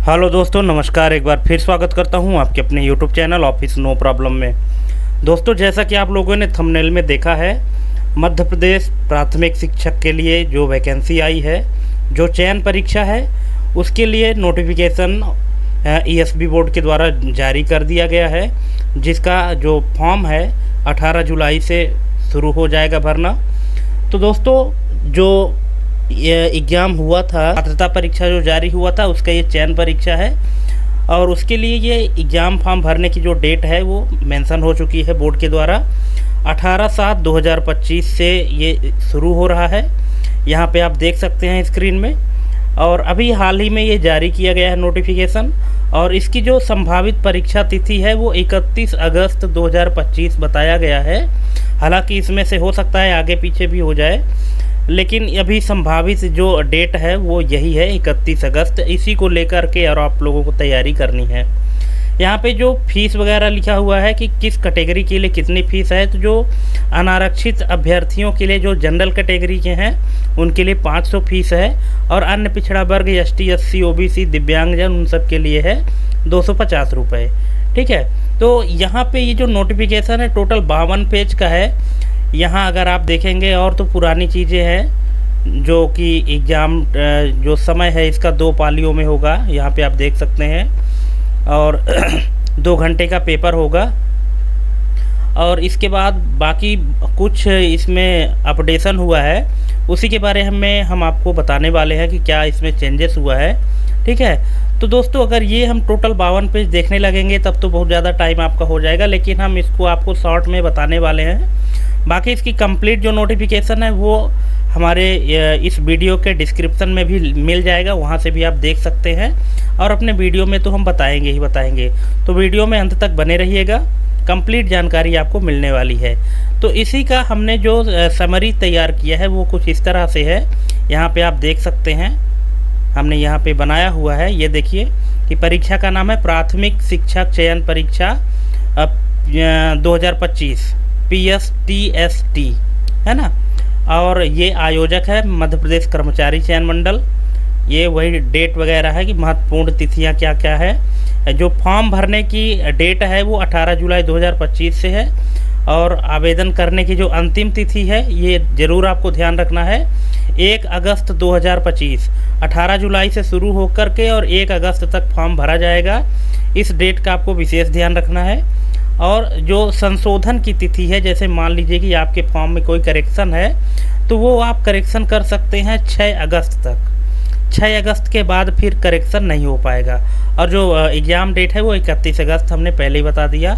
Hello दोस्तों, नमस्कार। एक बार फिर स्वागत करता हूं आपके अपने YouTube channel office no problem में। दोस्तों, जैसा कि आप लोगों ने थंबनेल में देखा है, मध्य प्रदेश प्राथमिक शिक्षक के लिए जो वैकेंसी आई है, जो चयन परीक्षा है, उसके लिए नोटिफिकेशन ईएसबी बोर्ड के द्वारा जारी कर दिया गया है, जिसका जो फॉर्म है 18 जुलाई से शुरू हो जाएगा भरना। तो दोस्तों, जो ये एग्ज़ाम हुआ था, पात्रता परीक्षा जो जारी हुआ था, उसका ये चयन परीक्षा है और उसके लिए ये एग्ज़ाम फॉर्म भरने की जो डेट है वो मेंशन हो चुकी है बोर्ड के द्वारा। 18/7/2025 से ये शुरू हो रहा है। यहाँ पे आप देख सकते हैं स्क्रीन में। और अभी हाल ही में ये जारी किया गया है नोटिफिकेशन, और इसकी जो संभावित परीक्षा तिथि है वो 31 अगस्त 2025 बताया गया है। हालांकि इसमें से हो सकता है आगे पीछे भी हो जाए, लेकिन अभी संभावित जो डेट है वो यही है, 31 अगस्त। इसी को लेकर के और आप लोगों को तैयारी करनी है। यहाँ पे जो फीस वगैरह लिखा हुआ है कि किस कैटेगरी के लिए कितनी फ़ीस है, तो जो अनारक्षित अभ्यर्थियों के लिए, जो जनरल कैटेगरी के हैं, उनके लिए 500 फीस है, और अन्य पिछड़ा वर्ग ST SC OBC दिव्यांगजन उन सब के लिए है 250 रुपये। ठीक है। तो यहाँ पे ये जो नोटिफिकेशन है टोटल 52 पेज का है। यहाँ अगर आप देखेंगे और तो पुरानी चीज़ें हैं, जो कि एग्ज़ाम जो समय है इसका 2 पालियों में होगा, यहाँ पे आप देख सकते हैं, और 2 घंटे का पेपर होगा। और इसके बाद बाकी कुछ इसमें अपडेशन हुआ है, उसी के बारे में हम आपको बताने वाले हैं कि क्या इसमें चेंजेस हुआ है। ठीक है। तो दोस्तों, अगर ये हम टोटल 52 पेज देखने लगेंगे तब तो बहुत ज़्यादा टाइम आपका हो जाएगा, लेकिन हम इसको आपको शॉर्ट में बताने वाले हैं। बाकी इसकी कंप्लीट जो नोटिफिकेशन है वो हमारे इस वीडियो के डिस्क्रिप्शन में भी मिल जाएगा, वहाँ से भी आप देख सकते हैं। और अपने वीडियो में तो हम बताएंगे ही बताएंगे, तो वीडियो में अंत तक बने रहिएगा, कंप्लीट जानकारी आपको मिलने वाली है। तो इसी का हमने जो समरी तैयार किया है वो कुछ इस तरह से है। यहाँ पे आप देख सकते हैं, हमने यहाँ पे बनाया हुआ है। ये देखिए कि परीक्षा का नाम है प्राथमिक शिक्षक चयन परीक्षा 2025 PSTST, है ना। और ये आयोजक है मध्य प्रदेश कर्मचारी चयन मंडल। ये वही डेट वगैरह है कि महत्वपूर्ण तिथियां क्या क्या है। जो फॉर्म भरने की डेट है वो 18 जुलाई 2025 से है, और आवेदन करने की जो अंतिम तिथि है ये ज़रूर आपको ध्यान रखना है, 1 अगस्त 2025। 18 जुलाई से शुरू होकर के और 1 अगस्त तक फॉर्म भरा जाएगा। इस डेट का आपको विशेष ध्यान रखना है। और जो संशोधन की तिथि है, जैसे मान लीजिए कि आपके फॉर्म में कोई करेक्शन है तो वो आप करेक्शन कर सकते हैं 6 अगस्त तक। 6 अगस्त के बाद फिर करेक्शन नहीं हो पाएगा। और जो एग्ज़ाम डेट है वो 31 अगस्त हमने पहले ही बता दिया।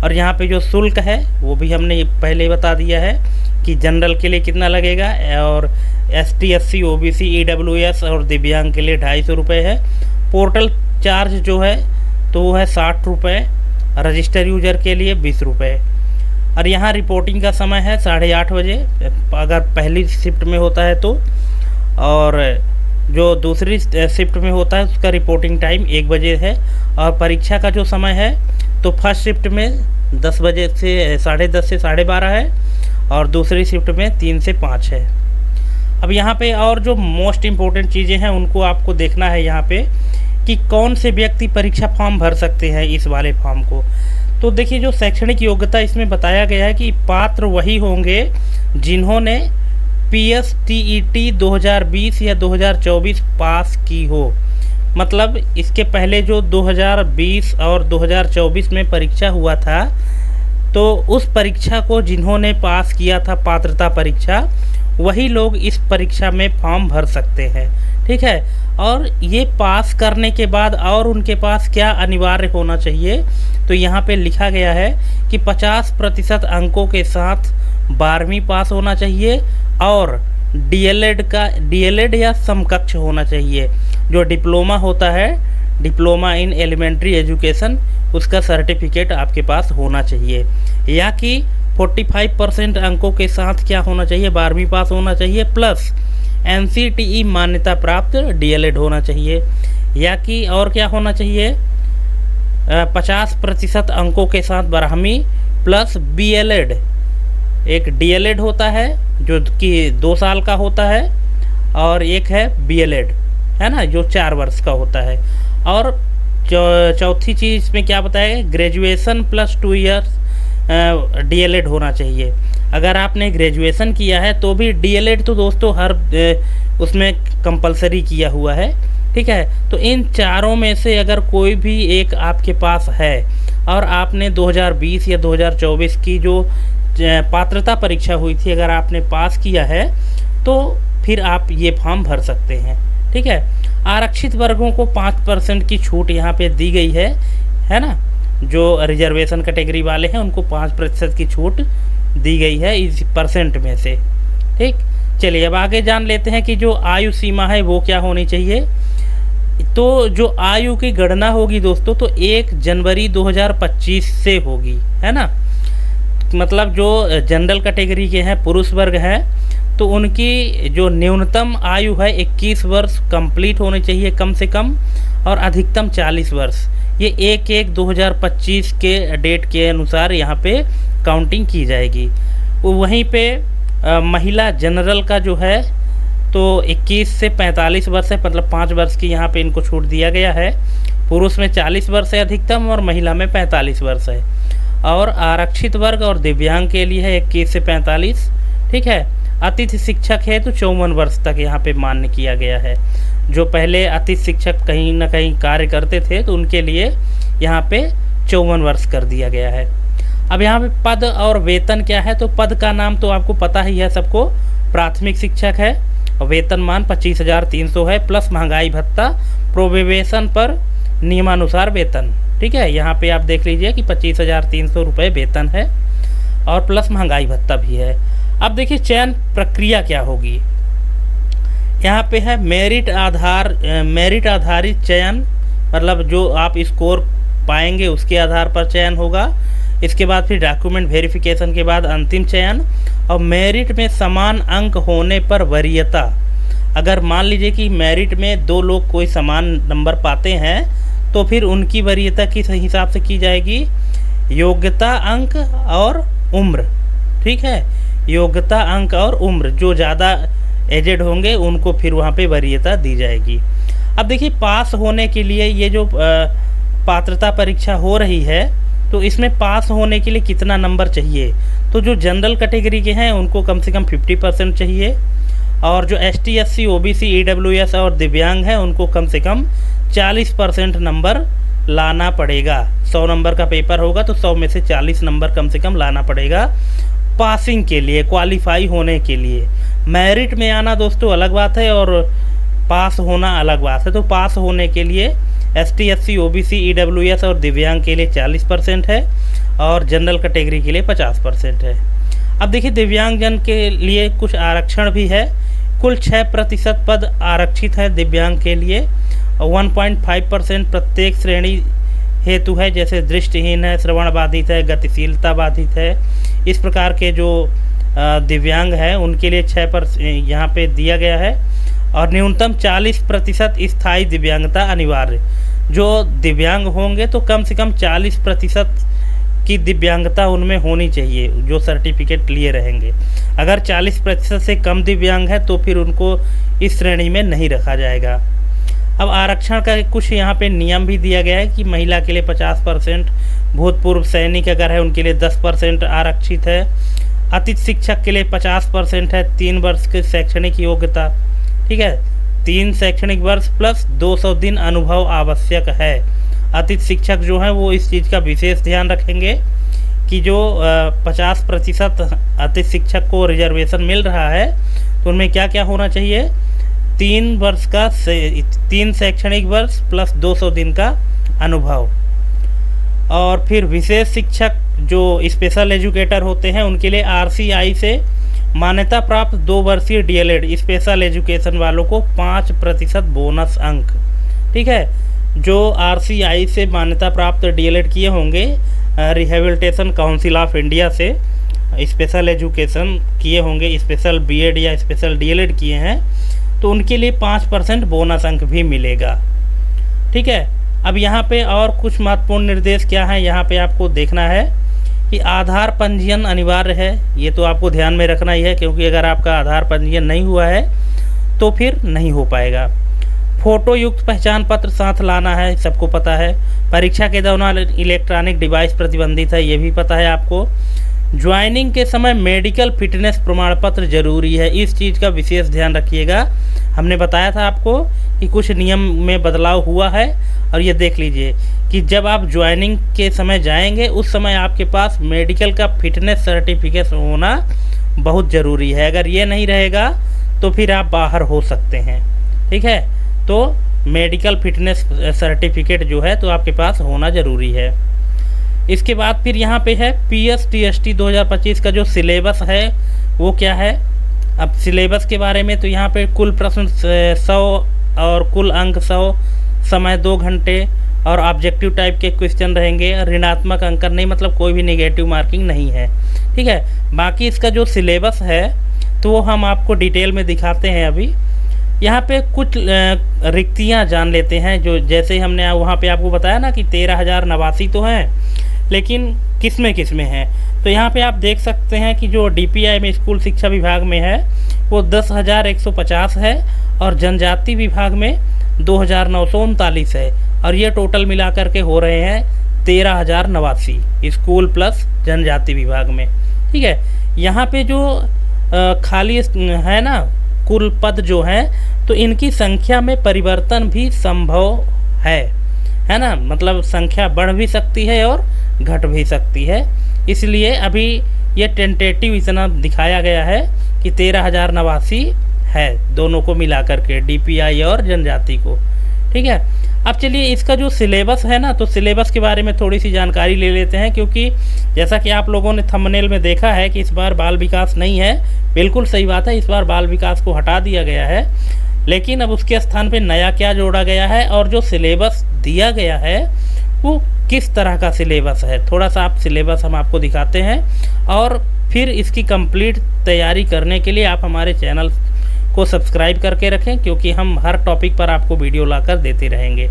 और यहाँ पे जो शुल्क है वो भी हमने पहले ही बता दिया है कि जनरल के लिए कितना लगेगा, और ST SC OBC EWS और दिव्यांग के लिए 250 रुपये है। पोर्टल चार्ज जो है तो वो है 60 रुपये, रजिस्टर यूजर के लिए 20 रुपये। और यहाँ रिपोर्टिंग का समय है 8:30 बजे अगर पहली शिफ्ट में होता है तो, और जो दूसरी शिफ्ट में होता है उसका रिपोर्टिंग टाइम 1 बजे है। और परीक्षा का जो समय है तो फर्स्ट शिफ्ट में 10 बजे से 10:30 से 12:30 है, और दूसरी शिफ्ट में 3 से 5 है। अब यहाँ पे और जो मोस्ट इम्पोर्टेंट चीज़ें हैं उनको आपको देखना है यहाँ पे, कि कौन से व्यक्ति परीक्षा फॉर्म भर सकते हैं इस वाले फॉर्म को। तो देखिए, जो शैक्षणिक योग्यता इसमें बताया गया है कि पात्र वही होंगे जिन्होंने PSTET 2020 या 2024 पास की हो। मतलब इसके पहले जो 2020 और 2024 में परीक्षा हुआ था, तो उस परीक्षा को जिन्होंने पास किया था पात्रता परीक्षा, वही लोग इस परीक्षा में फॉर्म भर सकते हैं। ठीक है। और ये पास करने के बाद और उनके पास क्या अनिवार्य होना चाहिए, तो यहाँ पे लिखा गया है कि 50% अंकों के साथ 12वीं पास होना चाहिए, और DLED या समकक्ष होना चाहिए। जो डिप्लोमा होता है, डिप्लोमा इन एलिमेंट्री एजुकेशन, उसका सर्टिफिकेट आपके पास होना चाहिए। या कि 45% अंकों के साथ क्या होना चाहिए, 12वीं पास होना चाहिए, प्लस NCTE मान्यता प्राप्त DLED होना चाहिए। या कि और क्या होना चाहिए, 50% अंकों के साथ 12वीं प्लस BLED। एक DLED होता है जो कि 2 साल का होता है, और एक है BLED, है ना, जो 4 वर्ष का होता है। और चौथी चीज़ इसमें क्या बताया गया, ग्रेजुएशन प्लस 2 ईयर्स डीएलएड होना चाहिए। अगर आपने ग्रेजुएशन किया है तो भी डीएलएड तो दोस्तों हर उसमें कंपलसरी किया हुआ है, ठीक है। तो इन चारों में से अगर कोई भी एक आपके पास है और आपने 2020 या 2024 की जो पात्रता परीक्षा हुई थी अगर आपने पास किया है तो फिर आप ये फॉर्म भर सकते हैं, ठीक है। आरक्षित वर्गों को 5% की छूट यहाँ पे दी गई है ना। जो रिजर्वेशन कैटेगरी वाले हैं उनको 5% की छूट दी गई है इस परसेंट में से, ठीक। चलिए अब आगे जान लेते हैं कि जो आयु सीमा है वो क्या होनी चाहिए। तो जो आयु की गणना होगी दोस्तों तो 1 जनवरी 2025 से होगी, है ना। मतलब जो जनरल कैटेगरी के हैं, पुरुष वर्ग हैं, तो उनकी जो न्यूनतम आयु है 21 वर्ष कंप्लीट होनी चाहिए कम से कम, और अधिकतम 40 वर्ष। ये 1/1/2025 के डेट के अनुसार यहाँ पे काउंटिंग की जाएगी। वहीं पे महिला जनरल का जो है तो 21 से 45 वर्ष है, मतलब 5 वर्ष की यहाँ पे इनको छूट दिया गया है। पुरुष में 40 वर्ष है अधिकतम और महिला में 45 वर्ष है। और आरक्षित वर्ग और दिव्यांग के लिए है 21 से 45, ठीक है। अतिथि शिक्षक है तो 54 वर्ष तक यहाँ पे मान्य किया गया है। जो पहले अतिथि शिक्षक कहीं ना कहीं कार्य करते थे तो उनके लिए यहाँ पे 54 वर्ष कर दिया गया है। अब यहाँ पे पद और वेतन क्या है, तो पद का नाम तो आपको पता ही है सबको, प्राथमिक शिक्षक है। और वेतनमान 25,300 है प्लस महंगाई भत्ता, प्रोबेशन पर नियमानुसार वेतन, ठीक है। यहाँ पे आप देख लीजिए कि 25,300 रुपये वेतन है और प्लस महंगाई भत्ता भी है। अब देखिए चयन प्रक्रिया क्या होगी। यहाँ पे है मेरिट आधारित चयन, मतलब जो आप स्कोर पाएंगे उसके आधार पर चयन होगा। इसके बाद फिर डॉक्यूमेंट वेरिफिकेशन के बाद अंतिम चयन, और मेरिट में समान अंक होने पर वरीयता। अगर मान लीजिए कि मेरिट में 2 लोग कोई समान नंबर पाते हैं तो फिर उनकी वरीयता किस हिसाब से की जाएगी, योग्यता अंक और उम्र, ठीक है। योग्यता अंक और उम्र, जो ज़्यादा एजेड होंगे उनको फिर वहाँ पे वरीयता दी जाएगी। अब देखिए पास होने के लिए ये जो पात्रता परीक्षा हो रही है तो इसमें पास होने के लिए कितना नंबर चाहिए, तो जो जनरल कैटेगरी के हैं उनको कम से कम 50% चाहिए, और जो ST SC OBC EWS और दिव्यांग हैं उनको कम से कम 40% नंबर लाना पड़ेगा। 100 नंबर का पेपर होगा तो 100 में से 40 नंबर कम से कम लाना पड़ेगा पासिंग के लिए, क्वालिफाई होने के लिए। मेरिट में आना दोस्तों अलग बात है और पास होना अलग बात है। तो पास होने के लिए ST SC OBC EWS और दिव्यांग के लिए 40% है और जनरल कैटेगरी के लिए 50% है। अब देखिए दिव्यांगजन के लिए कुछ आरक्षण भी है। कुल 6% पद आरक्षित है दिव्यांग के लिए, और 1.5% प्रत्येक श्रेणी हेतु है, जैसे दृष्टिहीन है, श्रवण बाधित है, गतिशीलता बाधित है। इस प्रकार के जो दिव्यांग है उनके लिए 6% यहाँ पे दिया गया है। और न्यूनतम 40% स्थायी दिव्यांगता अनिवार्य। जो दिव्यांग होंगे तो कम से कम 40% की दिव्यांगता उनमें होनी चाहिए, जो सर्टिफिकेट लिए रहेंगे। अगर 40% से कम दिव्यांग है तो फिर उनको इस श्रेणी में नहीं रखा जाएगा। अब आरक्षण का कुछ यहाँ पे नियम भी दिया गया है कि महिला के लिए 50%, भूतपूर्व सैनिक अगर है उनके लिए 10% आरक्षित है। अतिथि शिक्षक के लिए 50% है, 3 वर्ष की शैक्षणिक योग्यता, ठीक है। 3 शैक्षणिक वर्ष प्लस 200 दिन अनुभव आवश्यक है। अतिथि शिक्षक जो हैं वो इस चीज़ का विशेष ध्यान रखेंगे कि जो 50% अतिथि शिक्षक को रिजर्वेशन मिल रहा है तो उनमें क्या क्या होना चाहिए, 3 शैक्षणिक वर्ष प्लस 200 दिन का अनुभव। और फिर विशेष शिक्षक जो स्पेशल एजुकेटर होते हैं उनके लिए RCI से मान्यता प्राप्त 2 वर्षीय DLED स्पेशल एजुकेशन वालों को 5% बोनस अंक, ठीक है। जो RCI से मान्यता प्राप्त DLED किए होंगे, रिहेबिलिटेशन काउंसिल ऑफ इंडिया से स्पेशल एजुकेशन किए होंगे, स्पेशल BEd या स्पेशल DLED किए हैं, तो उनके लिए 5% बोनस अंक भी मिलेगा, ठीक है। अब यहाँ पे और कुछ महत्वपूर्ण निर्देश क्या है, यहाँ पे आपको देखना है कि आधार पंजीयन अनिवार्य है। ये तो आपको ध्यान में रखना ही है, क्योंकि अगर आपका आधार पंजीयन नहीं हुआ है तो फिर नहीं हो पाएगा। फ़ोटो युक्त पहचान पत्र साथ लाना है, सबको पता है। परीक्षा के दौरान इलेक्ट्रॉनिक डिवाइस प्रतिबंधित है, ये भी पता है आपको। ज्वाइनिंग के समय मेडिकल फिटनेस प्रमाण पत्र जरूरी है, इस चीज़ का विशेष ध्यान रखिएगा। हमने बताया था आपको कि कुछ नियम में बदलाव हुआ है, और ये देख लीजिए कि जब आप ज्वाइनिंग के समय जाएंगे उस समय आपके पास मेडिकल का फिटनेस सर्टिफिकेट होना बहुत ज़रूरी है। अगर ये नहीं रहेगा तो फिर आप बाहर हो सकते हैं, ठीक है। तो मेडिकल फिटनेस सर्टिफिकेट जो है तो आपके पास होना ज़रूरी है। इसके बाद फिर यहाँ पे है PSTST 2025 का जो सिलेबस है वो क्या है। अब सिलेबस के बारे में तो यहाँ पे कुल प्रश्न 100 और कुल अंक 100, समय 2 घंटे, और ऑब्जेक्टिव टाइप के क्वेश्चन रहेंगे। ऋणात्मक अंकन नहीं, मतलब कोई भी नेगेटिव मार्किंग नहीं है, ठीक है। बाकी इसका जो सिलेबस है तो वो हम आपको डिटेल में दिखाते हैं। अभी यहाँ पे कुछ रिक्तियाँ जान लेते हैं, जो जैसे हमने वहाँ पे आपको बताया ना कि 13,089 तो हैं, लेकिन किस में हैं। तो यहाँ पे आप देख सकते हैं कि जो DPI में स्कूल शिक्षा विभाग में है वो 10,150 है, और जनजाति विभाग में 2,939 है, और ये टोटल मिला करके हो रहे हैं 13,089 स्कूल प्लस जनजाति विभाग में, ठीक है। यहाँ पे जो खाली है ना कुल पद जो हैं, तो इनकी संख्या में परिवर्तन भी संभव है ना, मतलब संख्या बढ़ भी सकती है और घट भी सकती है। इसलिए अभी ये टेंटेटिव इतना दिखाया गया है कि 13,089 है, दोनों को मिला करके, DPI और जनजाति को, ठीक है। अब चलिए इसका जो सिलेबस है ना, तो सिलेबस के बारे में थोड़ी सी जानकारी ले लेते हैं, क्योंकि जैसा कि आप लोगों ने थंबनेल में देखा है कि इस बार बाल विकास नहीं है। बिल्कुल सही बात है, इस बार बाल विकास को हटा दिया गया है, लेकिन अब उसके स्थान पे नया क्या जोड़ा गया है, और जो सिलेबस दिया गया है वो किस तरह का सिलेबस है। थोड़ा सा आप सिलेबस हम आपको दिखाते हैं, और फिर इसकी कंप्लीट तैयारी करने के लिए आप हमारे चैनल को सब्सक्राइब करके रखें, क्योंकि हम हर टॉपिक पर आपको वीडियो लाकर देते रहेंगे।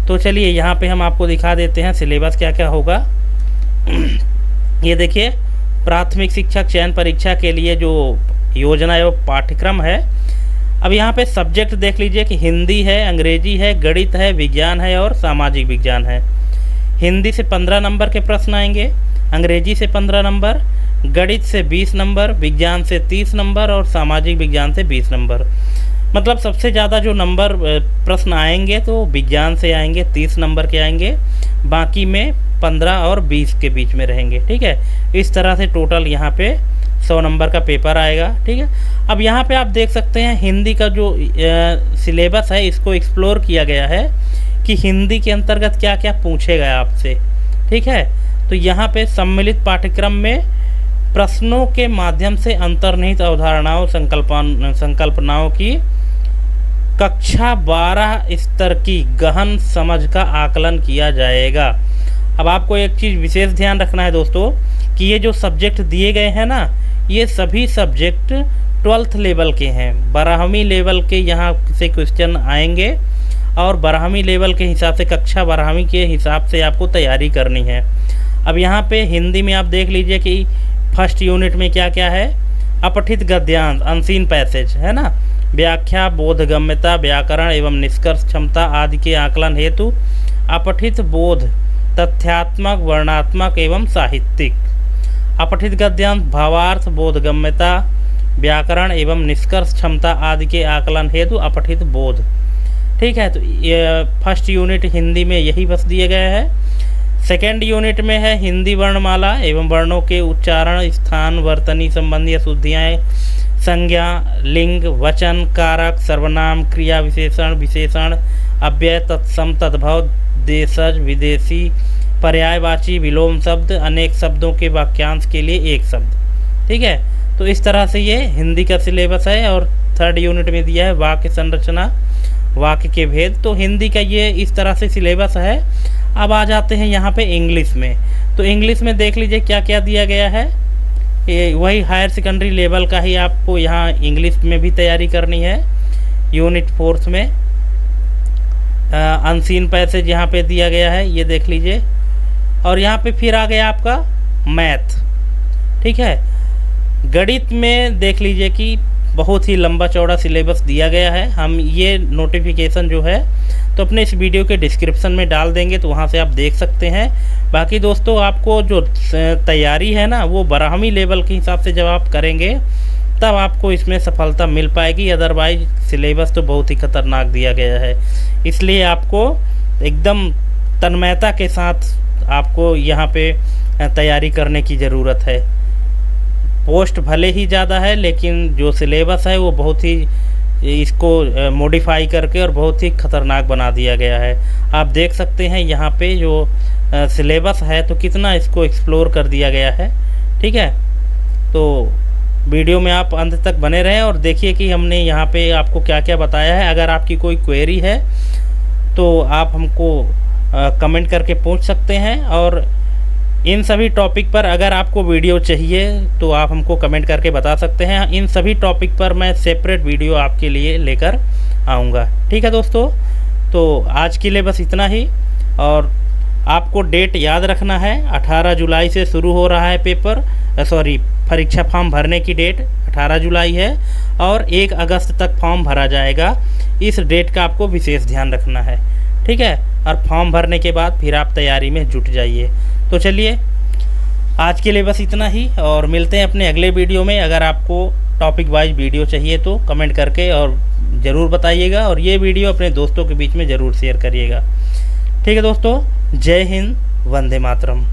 तो चलिए यहाँ पे हम आपको दिखा देते हैं सिलेबस क्या क्या होगा। ये देखिए, प्राथमिक शिक्षक चयन परीक्षा के लिए जो योजना एवं पाठ्यक्रम है। अब यहाँ पे सब्जेक्ट देख लीजिए कि हिंदी है, अंग्रेजी है, गणित है, विज्ञान है और सामाजिक विज्ञान है। हिंदी से 15 नंबर के प्रश्न आएंगे, अंग्रेजी से 15 नंबर, गणित से 20 नंबर, विज्ञान से 30 नंबर और सामाजिक विज्ञान से 20 नंबर। मतलब सबसे ज़्यादा जो नंबर प्रश्न आएंगे तो विज्ञान से आएंगे, 30 नंबर के आएंगे, बाकी में 15 और 20 के बीच में रहेंगे, ठीक है। इस तरह से टोटल यहाँ पे 100 नंबर का पेपर आएगा, ठीक है। अब यहाँ पे आप देख सकते हैं हिंदी का जो सिलेबस है इसको एक्सप्लोर किया गया है कि हिंदी के अंतर्गत क्या क्या पूछेगा आपसे, ठीक है। तो यहाँ पे सम्मिलित पाठ्यक्रम में प्रश्नों के माध्यम से अंतर्निहित अवधारणाओं संकल्पनाओं की कक्षा 12 स्तर की गहन समझ का आकलन किया जाएगा। अब आपको एक चीज़ विशेष ध्यान रखना है दोस्तों कि ये जो सब्जेक्ट दिए गए हैं ना, ये सभी सब्जेक्ट 12th लेवल के हैं। 12वीं लेवल के यहाँ से क्वेश्चन आएंगे, और 12वीं लेवल के हिसाब से, कक्षा 12वीं के हिसाब से आपको तैयारी करनी है। अब यहाँ पे हिंदी में आप देख लीजिए कि फर्स्ट यूनिट में क्या क्या है। अपठित गद्यांश, अनसीन पैसेज है ना, व्याख्या, बोधगम्यता, व्याकरण एवं निष्कर्ष क्षमता आदि के आकलन हेतु अपठित बोध, तथ्यात्मक, वर्णात्मक एवं साहित्यिक। अपठित गद्यांश, भावार्थ, बोधगम्यता, व्याकरण एवं निष्कर्ष क्षमता आदि के आकलन हेतु अपठित बोध, ठीक है। तो ये फर्स्ट यूनिट हिंदी में यही बस दिए गए हैं। सेकेंड यूनिट में है हिंदी वर्णमाला एवं वर्णों के उच्चारण, स्थान, वर्तनी संबंधी अशुद्धियाँ, संज्ञा, लिंग, वचन, कारक, सर्वनाम, क्रिया विशेषण, विशेषण, अव्यय, तत्सम, तद्भव, देशज, विदेशी, पर्यायवाची, विलोम शब्द, अनेक शब्दों के वाक्यांश के लिए एक शब्द, ठीक है। तो इस तरह से ये हिंदी का सिलेबस है। और थर्ड यूनिट में दिया है वाक्य संरचना, वाक्य के भेद। तो हिंदी का ये इस तरह से सिलेबस है। अब आ जाते हैं यहाँ पे इंग्लिश में। तो इंग्लिश में देख लीजिए क्या क्या दिया गया है। ये वही हायर सेकेंडरी लेवल का ही आपको यहाँ इंग्लिश में भी तैयारी करनी है। यूनिट 4 में अनसीन पैसेज यहाँ पे दिया गया है, ये देख लीजिए। और यहाँ पे फिर आ गया आपका मैथ, ठीक है। गणित में देख लीजिए कि बहुत ही लंबा चौड़ा सिलेबस दिया गया है। हम ये नोटिफिकेशन जो है तो अपने इस वीडियो के डिस्क्रिप्शन में डाल देंगे, तो वहाँ से आप देख सकते हैं। बाकी दोस्तों, आपको जो तैयारी है ना, वो ब्राह्मी लेवल के हिसाब से जब आप करेंगे तब आपको इसमें सफलता मिल पाएगी। अदरवाइज सिलेबस तो बहुत ही खतरनाक दिया गया है, इसलिए आपको एकदम तन्मयता के साथ आपको यहाँ पे तैयारी करने की ज़रूरत है। पोस्ट भले ही ज़्यादा है, लेकिन जो सिलेबस है वो बहुत ही इसको मॉडिफाई करके और बहुत ही ख़तरनाक बना दिया गया है। आप देख सकते हैं यहाँ पे जो सिलेबस है तो कितना इसको एक्सप्लोर कर दिया गया है। ठीक है, तो वीडियो में आप अंत तक बने रहें और देखिए कि हमने यहाँ पे आपको क्या क्या बताया है। अगर आपकी कोई क्वेरी है तो आप हमको कमेंट करके पूछ सकते हैं, और इन सभी टॉपिक पर अगर आपको वीडियो चाहिए तो आप हमको कमेंट करके बता सकते हैं। इन सभी टॉपिक पर मैं सेपरेट वीडियो आपके लिए लेकर आऊँगा। ठीक है दोस्तों, तो आज के लिए बस इतना ही। और आपको डेट याद रखना है, 18 जुलाई से शुरू हो रहा है परीक्षा फॉर्म भरने की डेट 18 जुलाई है और 1 अगस्त तक फॉर्म भरा जाएगा। इस डेट का आपको विशेष ध्यान रखना है। ठीक है, और फॉर्म भरने के बाद फिर आप तैयारी में जुट जाइए। तो चलिए, आज के लिए बस इतना ही, और मिलते हैं अपने अगले वीडियो में। अगर आपको टॉपिक वाइज वीडियो चाहिए तो कमेंट करके और ज़रूर बताइएगा, और ये वीडियो अपने दोस्तों के बीच में ज़रूर शेयर करिएगा। ठीक है दोस्तों, जय हिंद, वंदे मातरम।